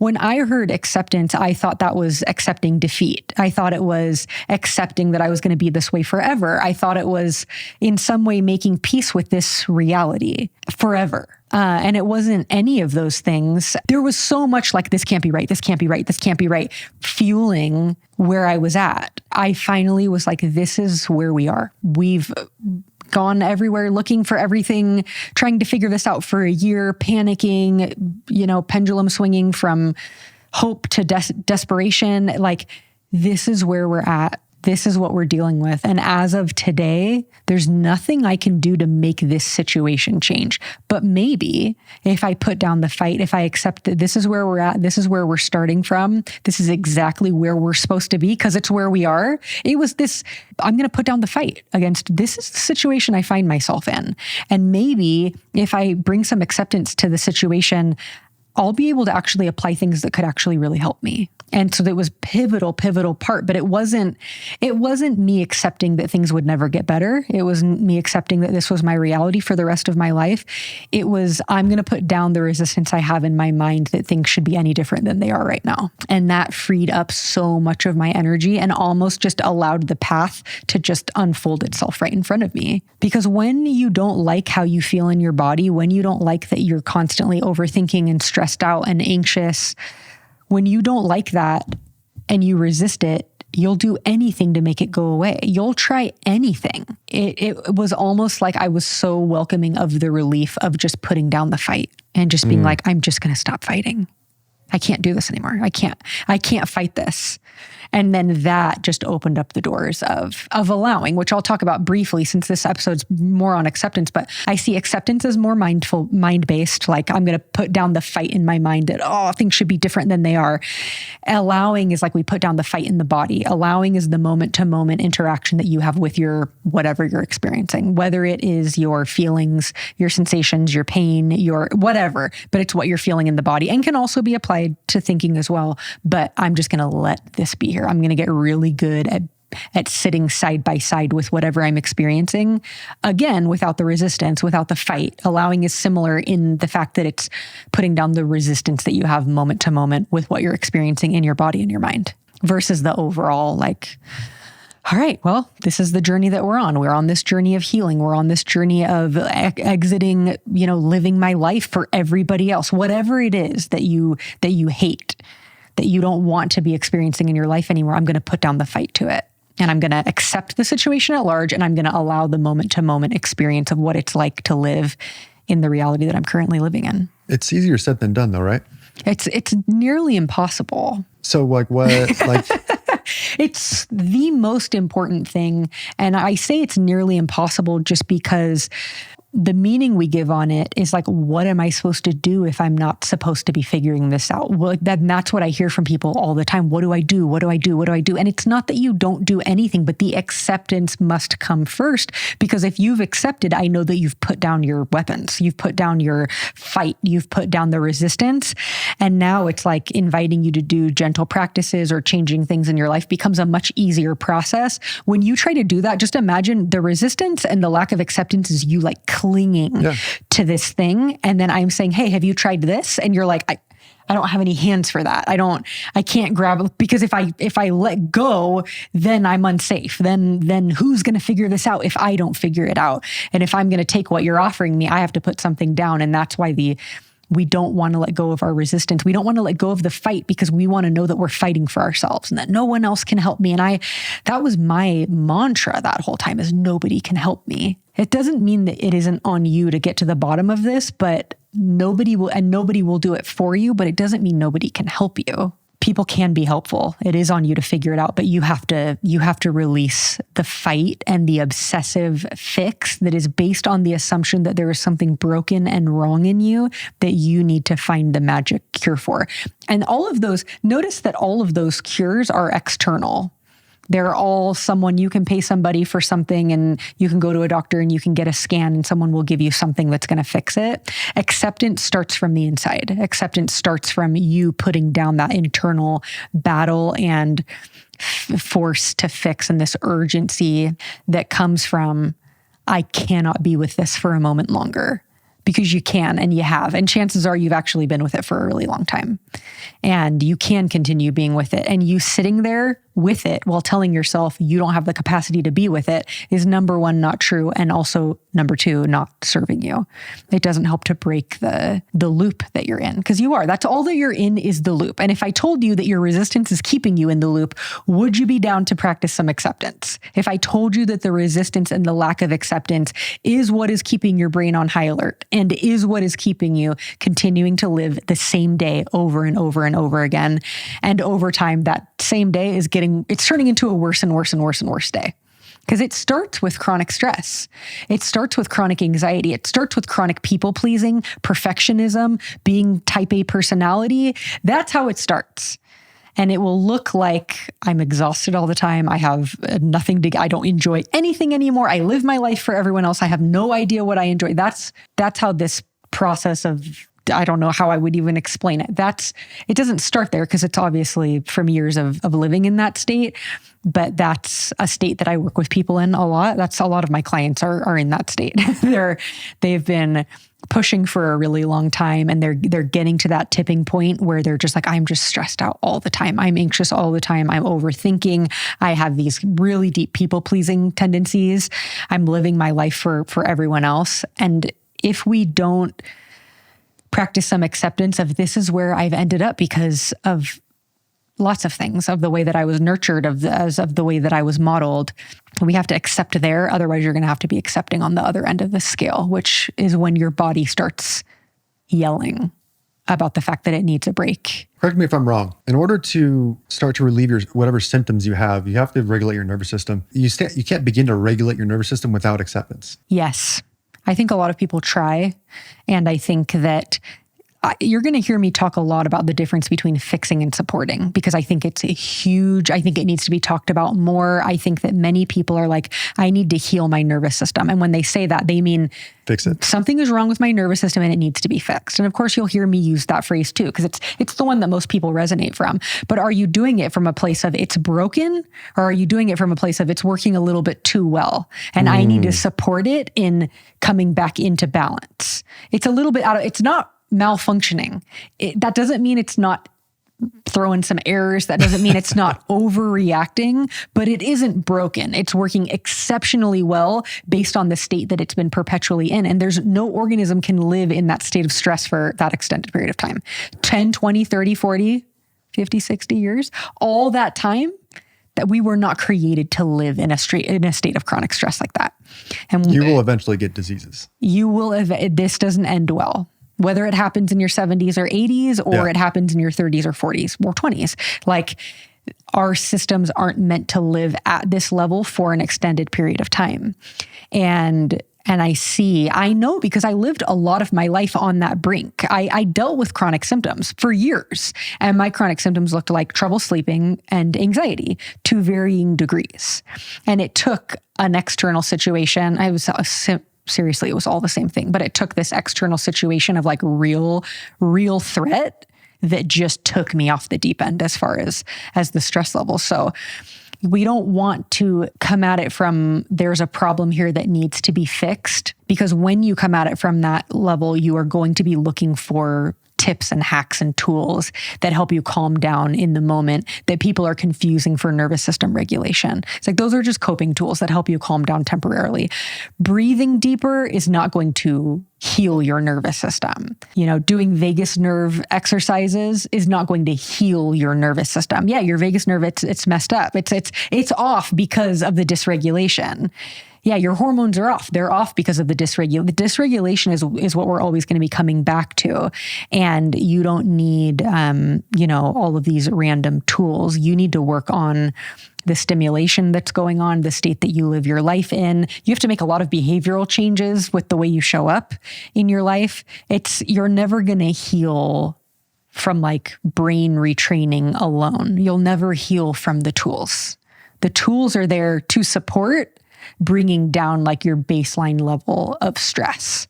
when I heard acceptance, I thought that was accepting defeat. I thought it was accepting that I was going to be this way forever. I thought it was in some way making peace with this reality forever. And it wasn't any of those things. There was so much like, this can't be right, this can't be right, this can't be right, fueling where I was at. I finally was like, this is where we are. We've gone everywhere looking for everything, trying to figure this out for a year, panicking, pendulum swinging from hope to desperation. Like, this is where we're at. This is what we're dealing with. And as of today, there's nothing I can do to make this situation change. But maybe if I put down the fight, if I accept that this is where we're at, this is where we're starting from, this is exactly where we're supposed to be because it's where we are. It was this, I'm going to put down the fight against, this is the situation I find myself in. And maybe if I bring some acceptance to the situation, I'll be able to actually apply things that could actually really help me. And so that was pivotal part, but it wasn't me accepting that things would never get better. It was me accepting that this was my reality for the rest of my life. It was, I'm going to put down the resistance I have in my mind that things should be any different than they are right now. And that freed up so much of my energy and almost just allowed the path to just unfold itself right in front of me. Because when you don't like how you feel in your body, when you don't like that you're constantly overthinking and stressed out and anxious, when you don't like that and you resist it, you'll do anything to make it go away. You'll try anything. It was almost like I was so welcoming of the relief of just putting down the fight and just being like, I'm just going to stop fighting. I can't do this anymore. I can't fight this. And then that just opened up the doors of allowing, which I'll talk about briefly since this episode's more on acceptance, but I see acceptance as more mind-based. Like, I'm going to put down the fight in my mind that, things should be different than they are. Allowing is like we put down the fight in the body. Allowing is the moment-to-moment interaction that you have with your whatever you're experiencing, whether it is your feelings, your sensations, your pain, your whatever, but it's what you're feeling in the body and can also be applied to thinking as well. But I'm just going to let this be here. I'm going to get really good at sitting side by side with whatever I'm experiencing. Again, without the resistance, without the fight. Allowing is similar in the fact that it's putting down the resistance that you have moment to moment with what you're experiencing in your body and your mind versus the overall like, all right, well, this is the journey that we're on. We're on this journey of healing. We're on this journey of exiting, living my life for everybody else, whatever it is that you hate, that you don't want to be experiencing in your life anymore. I'm going to put down the fight to it. And I'm going to accept the situation at large. And I'm going to allow the moment-to-moment experience of what it's like to live in the reality that I'm currently living in. It's easier said than done though, right? It's nearly impossible. So like what, like... It's the most important thing. And I say it's nearly impossible just because the meaning we give on it is like, what am I supposed to do if I'm not supposed to be figuring this out? Well, that's what I hear from people all the time. What do I do? What do I do? What do I do? And it's not that you don't do anything, but the acceptance must come first. Because if you've accepted, I know that you've put down your weapons. You've put down your fight. You've put down the resistance. And now it's like inviting you to do gentle practices or changing things in your life becomes a much easier process. When you try to do that, just imagine the resistance and the lack of acceptance is you like clinging to this thing. And then I'm saying, hey, have you tried this? And you're like, I don't have any hands for that. I can't grab it because if I let go, then I'm unsafe. Then who's going to figure this out if I don't figure it out? And if I'm going to take what you're offering me, I have to put something down. And that's why we don't want to let go of our resistance. We don't want to let go of the fight because we want to know that we're fighting for ourselves and that no one else can help me. And that was my mantra that whole time is nobody can help me. It doesn't mean that it isn't on you to get to the bottom of this, but nobody will do it for you, but it doesn't mean nobody can help you. People can be helpful. It is on you to figure it out, but you have to release the fight and the obsessive fix that is based on the assumption that there is something broken and wrong in you that you need to find the magic cure for. And notice that all of those cures are external. They're all someone, you can pay somebody for something and you can go to a doctor and you can get a scan and someone will give you something that's going to fix it. Acceptance starts from the inside. Acceptance starts from you putting down that internal battle and force to fix and this urgency that comes from, I cannot be with this for a moment longer. because you can and you have. And chances are you've actually been with it for a really long time. And you can continue being with it. And you sitting there with it while telling yourself you don't have the capacity to be with it is number one, not true. And also number two, not serving you. It doesn't help to break the loop that you're in, because you are. That's all that you're in, is the loop. And if I told you that your resistance is keeping you in the loop, would you be down to practice some acceptance? If I told you that the resistance and the lack of acceptance is what is keeping your brain on high alert and is what is keeping you continuing to live the same day over and over and over again, and over time, that same day is it's turning into a worse and worse and worse and worse day. Because it starts with chronic stress. It starts with chronic anxiety. It starts with chronic people pleasing, perfectionism, being type A personality. That's how it starts. And it will look like I'm exhausted all the time. I have I don't enjoy anything anymore. I live my life for everyone else. I have no idea what I enjoy. That's how this process of, I don't know how I would even explain it. It doesn't start there, because it's obviously from years of living in that state, but that's a state that I work with people in a lot. That's a lot of my clients are in that state. They've been pushing for a really long time, and they're getting to that tipping point where they're just like, I'm just stressed out all the time. I'm anxious all the time. I'm overthinking. I have these really deep people pleasing tendencies. I'm living my life for everyone else. And if we don't practice some acceptance of, this is where I've ended up because of lots of things, of the way that I was nurtured, of the way that I was modeled. We have to accept there. Otherwise, you're going to have to be accepting on the other end of the scale, which is when your body starts yelling about the fact that it needs a break. Correct me if I'm wrong. In order to start to relieve whatever symptoms you have to regulate your nervous system. You can't begin to regulate your nervous system without acceptance. Yes. I think a lot of people try. And I think that you're going to hear me talk a lot about the difference between fixing and supporting, because I think it's I think it needs to be talked about more. I think that many people are like, I need to heal my nervous system. And when they say that, they mean fix it. Something is wrong with my nervous system and it needs to be fixed. And of course, you'll hear me use that phrase too, because it's the one that most people resonate from. But are you doing it from a place of it's broken, or are you doing it from a place of it's working a little bit too well and I need to support it in coming back into balance? It's a little bit it's not malfunctioning. That doesn't mean it's not throwing some errors. That doesn't mean it's not overreacting, but it isn't broken. It's working exceptionally well based on the state that it's been perpetually in. And there's no organism can live in that state of stress for that extended period of time. 10, 20, 30, 40, 50, 60 years, all that time, that we were not created to live in a state of chronic stress like that. And you will eventually get diseases. This doesn't end well. Whether it happens in your 70s or 80s, or it happens in your 30s or 40s or 20s. Like, our systems aren't meant to live at this level for an extended period of time. And I know, because I lived a lot of my life on that brink. I dealt with chronic symptoms for years, and my chronic symptoms looked like trouble sleeping and anxiety to varying degrees. And it took an external situation. Seriously, it was all the same thing, but it took this external situation of like real threat that just took me off the deep end as far as the stress level. So we don't want to come at it from, there's a problem here that needs to be fixed, because when you come at it from that level, you are going to be looking for tips and hacks and tools that help you calm down in the moment that people are confusing for nervous system regulation. It's like, those are just coping tools that help you calm down temporarily. Breathing deeper is not going to heal your nervous system. Doing vagus nerve exercises is not going to heal your nervous system. Yeah, your vagus nerve, it's messed up. It's off because of the dysregulation. Yeah, your hormones are off. They're off because of the dysregulation. The dysregulation is what we're always going to be coming back to. And you don't need, all of these random tools. You need to work on the stimulation that's going on, the state that you live your life in. You have to make a lot of behavioral changes with the way you show up in your life. You're never going to heal from like brain retraining alone. You'll never heal from the tools. The tools are there to support bringing down like your baseline level of stress.